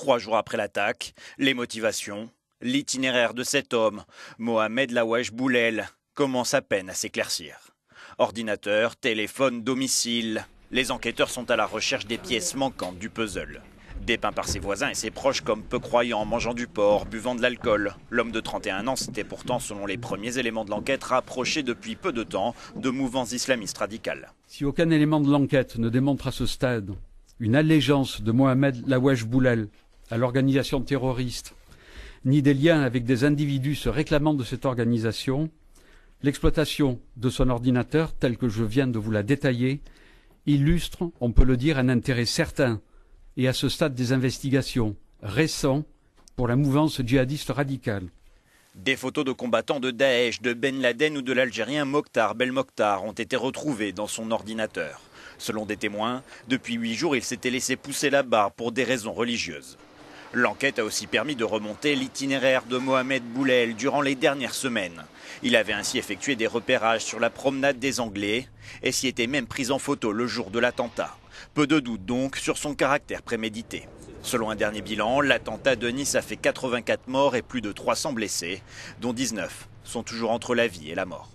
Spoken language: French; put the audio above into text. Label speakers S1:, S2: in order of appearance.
S1: 3 jours après l'attaque, les motivations, l'itinéraire de cet homme, Mohamed Laoueche Boulel, commence à peine à s'éclaircir. Ordinateur, téléphone, domicile, les enquêteurs sont à la recherche des pièces manquantes du puzzle. Dépeint par ses voisins et ses proches comme peu croyant, mangeant du porc, buvant de l'alcool, l'homme de 31 ans s'était pourtant, selon les premiers éléments de l'enquête, rapproché depuis peu de temps de mouvances islamistes radicales.
S2: Si aucun élément de l'enquête ne démontre à ce stade une allégeance de Mohamed Laoueche Boulel à l'organisation terroriste, ni des liens avec des individus se réclamant de cette organisation, l'exploitation de son ordinateur, tel que je viens de vous la détailler, illustre, on peut le dire, un intérêt certain et à ce stade des investigations récents pour la mouvance djihadiste radicale.
S1: Des photos de combattants de Daesh, de Ben Laden ou de l'Algérien Mokhtar Belmokhtar ont été retrouvées dans son ordinateur. Selon des témoins, depuis 8 jours, il s'était laissé pousser la barbe pour des raisons religieuses. L'enquête a aussi permis de remonter l'itinéraire de Mohamed Boulel durant les dernières semaines. Il avait ainsi effectué des repérages sur la promenade des Anglais et s'y était même pris en photo le jour de l'attentat. Peu de doute donc sur son caractère prémédité. Selon un dernier bilan, l'attentat de Nice a fait 84 morts et plus de 300 blessés, dont 19 sont toujours entre la vie et la mort.